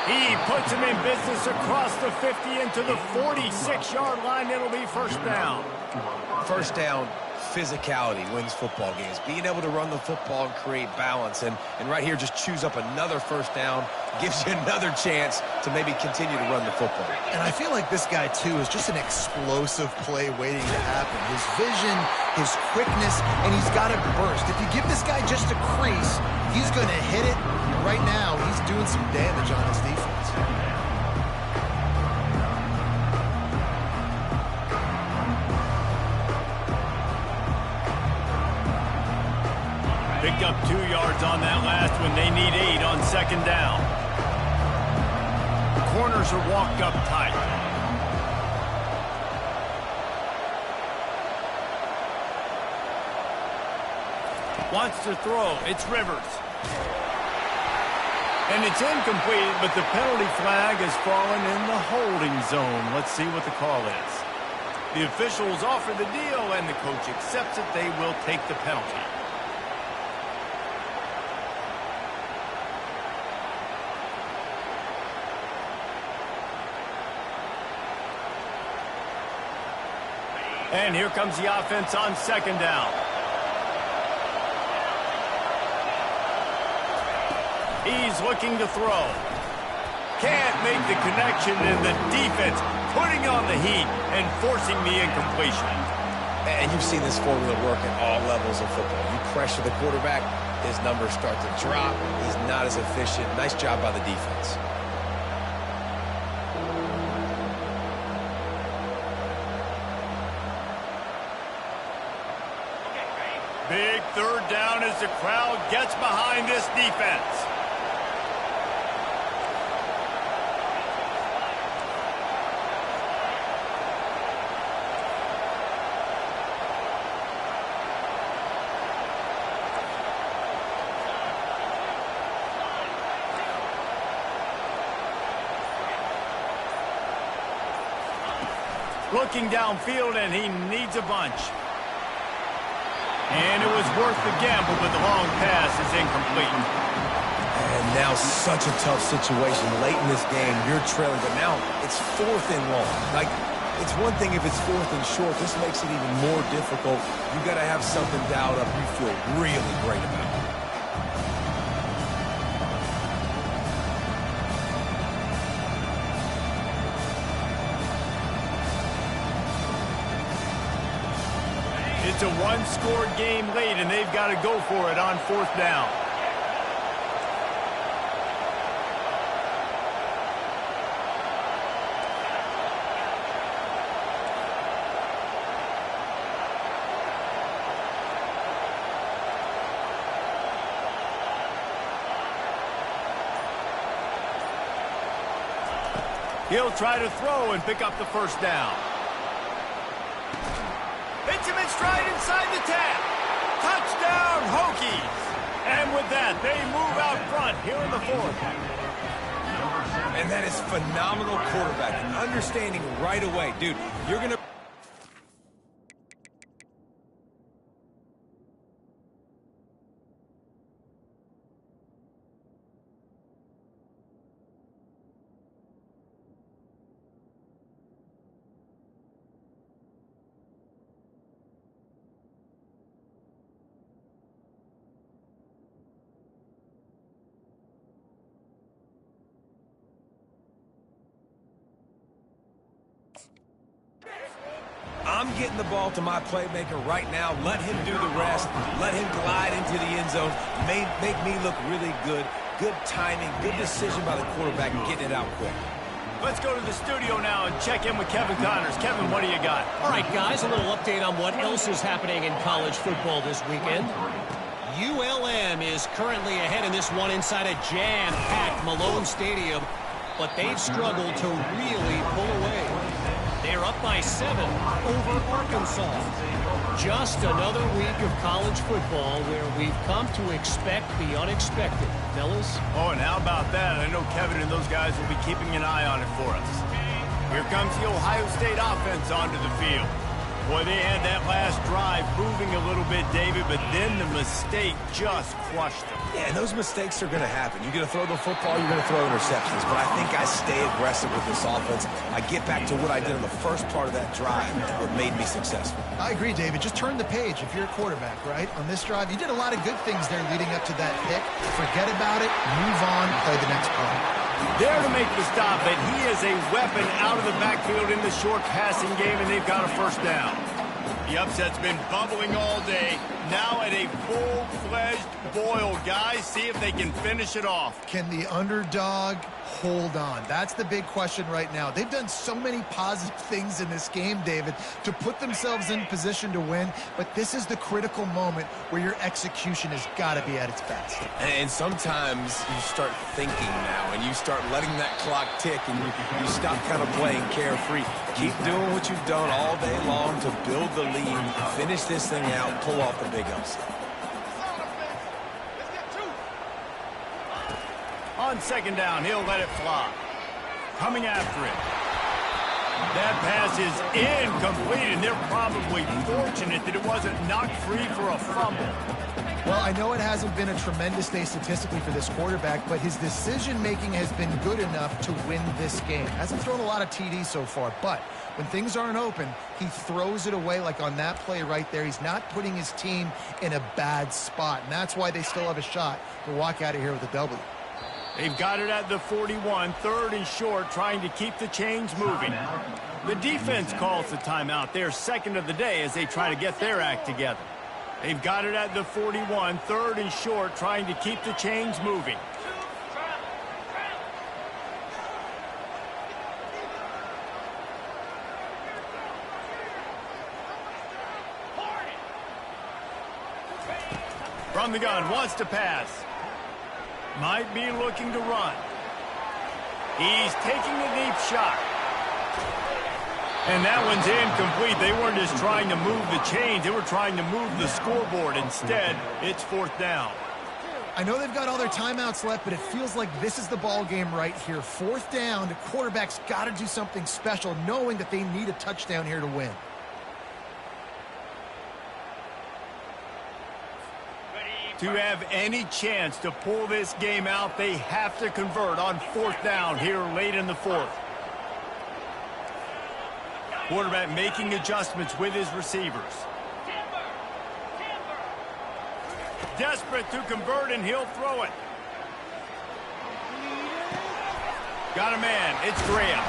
He puts him in business across the 50 into the 46-yard line. It'll be first down. First down, physicality wins football games. Being able to run the football and create balance. And right here, just choose up another first down. Gives you another chance to maybe continue to run the football. And I feel like this guy, too, is just an explosive play waiting to happen. His vision, his quickness, and he's got a burst. If you give this guy just a crease, he's going to hit it. Right now, he's doing some damage on his defense. Picked up 2 yards on that last one. They need 8 on second down. Corners are walked up tight. Wants to throw. It's Rivers. And it's incomplete, but the penalty flag has fallen in the holding zone. Let's see what the call is. The officials offer the deal, and the coach accepts it. They will take the penalty. And here comes the offense on second down. He's looking to throw. Can't make the connection, and the defense putting on the heat and forcing the incompletion. And you've seen this formula work at all levels of football. You pressure the quarterback, his numbers start to drop. He's not as efficient. Nice job by the defense. Big third down as the crowd gets behind this defense. Looking downfield, and he needs a bunch. And it was worth the gamble, but the long pass is incomplete. And now such a tough situation. Late in this game, you're trailing, but now it's 4th and long. Like, it's one thing if it's 4th and short. This makes it even more difficult. You got to have something dialed up you feel really great about. It's a one-score game late, and they've got to go for it on 4th down. He'll try to throw and pick up the first down. Hits him in stride inside the 10. Touchdown, Hokies. And with that, they move out front here in the 4th. And that is phenomenal quarterbacking. Understanding right away. Dude, you're going to... I'm getting the ball to my playmaker right now. Let him do the rest. Let him glide into the end zone. Make me look really good. Good timing, good decision by the quarterback and getting it out quick. Let's go to the studio now and check in with Kevin Connors. Kevin, what do you got? All right, guys, a little update on what else is happening in college football this weekend. ULM is currently ahead in this one inside a jam-packed Malone Stadium, but they've struggled to really pull away. They're up by 7 over Arkansas. Just another week of college football where we've come to expect the unexpected. Fellas? Oh, and how about that? I know Kevin and those guys will be keeping an eye on it for us. Here comes the Ohio State offense onto the field. Boy, they had that last drive moving a little bit, David, but then the mistake just crushed them. Yeah, and those mistakes are going to happen. You're going to throw the football, you're going to throw interceptions. But I think I stay aggressive with this offense. I get back to what I did in the first part of that drive that made me successful. I agree, David. Just turn the page if you're a quarterback, right? On this drive, you did a lot of good things there leading up to that pick. Forget about it, move on, play the next play. There to make the stop, but he is a weapon out of the backfield in the short passing game, and they've got a first down. The upset's been bubbling all day. Now at a full-fledged boil, guys. See if they can finish it off. Can the underdog hold on? That's the big question right now. They've done so many positive things in this game, David, to put themselves in position to win, but this is the critical moment where your execution has got to be at its best. And sometimes you start thinking now, and you start letting that clock tick, and you stop kind of playing carefree. Keep doing what you've done all day long to build the lead, finish this thing out, and pull off the big upset. On second down, he'll let it fly. Coming after it. That pass is incomplete, and they're probably fortunate that it wasn't knocked free for a fumble. Well, I know it hasn't been a tremendous day statistically for this quarterback, but his decision-making has been good enough to win this game. Hasn't thrown a lot of TDs so far, but when things aren't open, he throws it away like on that play right there. He's not putting his team in a bad spot, and that's why they still have a shot to walk out of here with a W. They've got it at the 41, 3rd and short, trying to keep the chains moving. The defense calls the timeout. They're second of the day as they try to get their act together. They've got it at the 41, 3rd and short, trying to keep the chains moving. From the gun, wants to pass. Might be looking to run. He's taking a deep shot. And that one's incomplete. They weren't just trying to move the chains. They were trying to move the scoreboard. Instead, it's 4th down. I know they've got all their timeouts left, but it feels like this is the ball game right here. 4th down, the quarterback's got to do something special, knowing that they need a touchdown here to win. To have any chance to pull this game out, they have to convert on 4th down here late in the 4th. Quarterback making adjustments with his receivers. Desperate to convert, and he'll throw it. Got a man. It's Graham.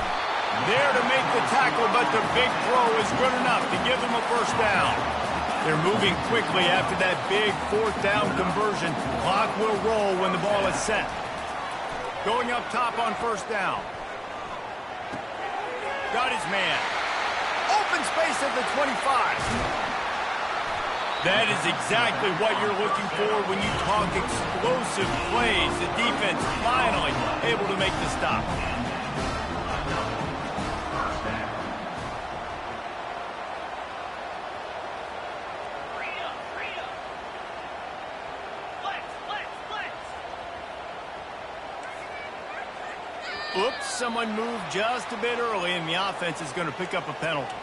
There to make the tackle, but the big throw is good enough to give them a 1st down. They're moving quickly after that big 4th down conversion. Clock will roll when the ball is set. Going up top on 1st down. Got his man. Open space at the 25. That is exactly what you're looking for when you talk explosive plays. The defense finally able to make the stop. Oops, someone moved just a bit early, and the offense is going to pick up a penalty.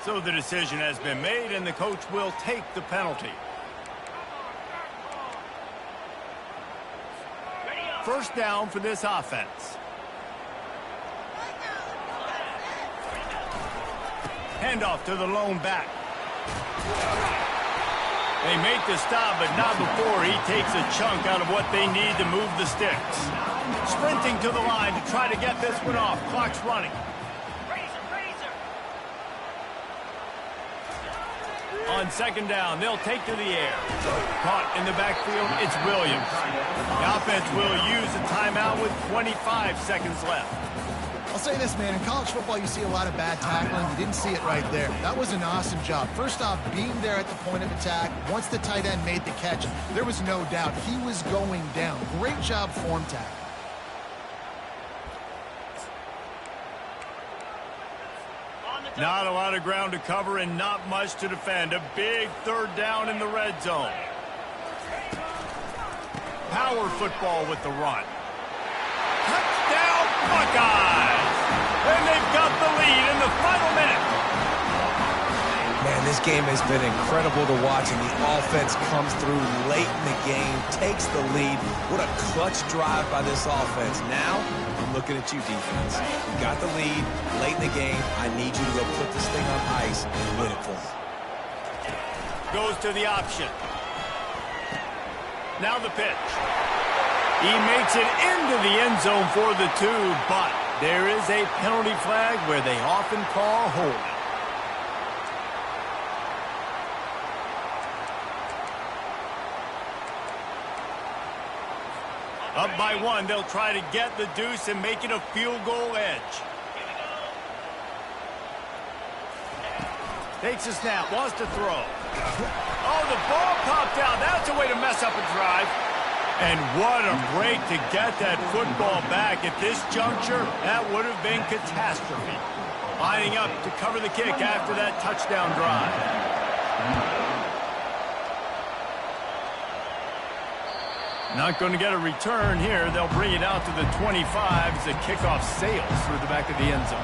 So the decision has been made, and the coach will take the penalty. 1st down for this offense. Handoff to the lone back. They make the stop, but not before he takes a chunk out of what they need to move the sticks. Sprinting to the line to try to get this one off. Clock's running. On 2nd down, they'll take to the air. Caught in the backfield, it's Williams. The offense will use a timeout with 25 seconds left. I'll say this, man. In college football, you see a lot of bad tackling. You didn't see it right there. That was an awesome job. First off, being there at the point of attack. Once the tight end made the catch, there was no doubt he was going down. Great job form tackle. Not a lot of ground to cover and not much to defend. A big 3rd down in the red zone. Power football with the run. Touchdown, Buckeyes! And they've got the lead in the final minute. Man, this game has been incredible to watch, and the offense comes through late in the game, takes the lead. What a clutch drive by this offense. Now, I'm looking at you, defense. You got the lead late in the game. I need you to go put this thing on ice and win it for me. Goes to the option. Now the pitch. He makes it into the end zone for the 2, but there is a penalty flag where they often call holding. Up by 1, they'll try to get the deuce and make it a field goal edge. Takes a snap, wants to throw. Oh, the ball popped out. That's a way to mess up a drive. And what a break to get that football back. At this juncture, that would have been catastrophe. Lining up to cover the kick after that touchdown drive. Not going to get a return here. They'll bring it out to the 25 as the kickoff sails through the back of the end zone.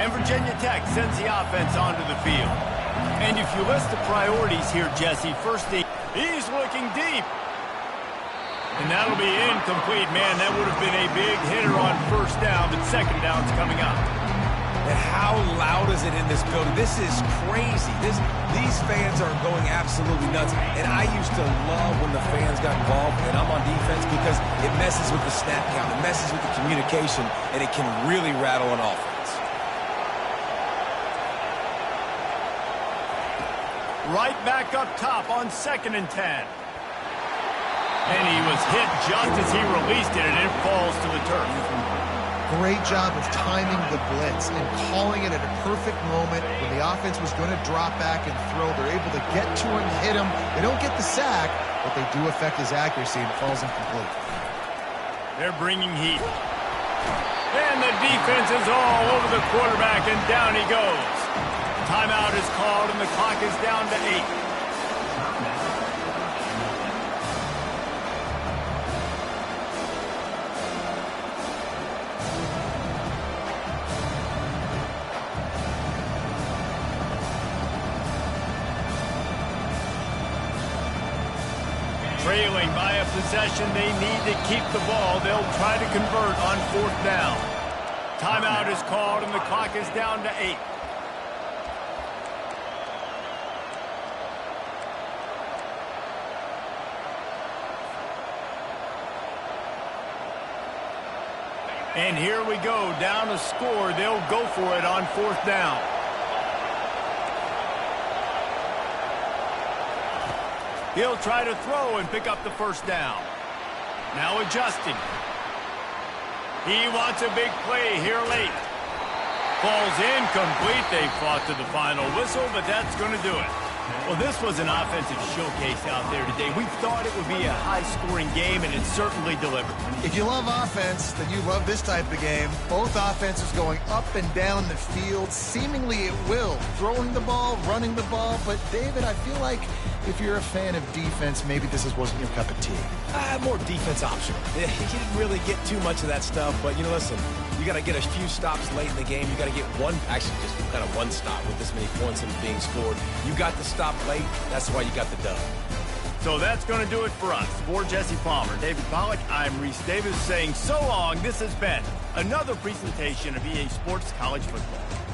and Virginia Tech sends the offense onto the field. And if you list the priorities here, Jesse, first he's looking deep. And that'll be incomplete. Man, that would have been a big hitter on first down, but second down's coming up. And how loud is it in this building? This is crazy. These fans are going absolutely nuts. And I used to love when the fans got involved, and I'm on defense, because it messes with the snap count, it messes with the communication, and it can really rattle an offense. Right back up top on 2nd and 10. And he was hit just as he released it, and it falls to the turf. Great job of timing the blitz and calling it at a perfect moment when the offense was going to drop back and throw. They're able to get to him, hit him. They don't get the sack, but they do affect his accuracy and falls incomplete. They're bringing heat. And the defense is all over the quarterback, and down he goes. Timeout is called, and the clock is down to 8. Trailing by a possession, they need to keep the ball. They'll try to convert on 4th down. Timeout is called, and the clock is down to 8. And here we go, down a score. They'll go for it on 4th down. He'll try to throw and pick up the first down. Now adjusting. He wants a big play here late. Falls incomplete. They fought to the final whistle, but that's going to do it. Well, this was an offensive showcase out there today. We thought it would be a high-scoring game, and it certainly delivered. If you love offense, then you love this type of game. Both offenses going up and down the field, seemingly at will. Throwing the ball, running the ball. But, David, I feel like if you're a fan of defense, maybe this wasn't your cup of tea. More defense optional. You didn't really get too much of that stuff, but, listen, you got to get a few stops late in the game. You got to get just kind of one stop with this many points being scored. You got to stop late. That's why you got the dub. So that's going to do it for us. For Jesse Palmer, David Pollack, I'm Reese Davis saying so long. This has been another presentation of EA Sports College Football.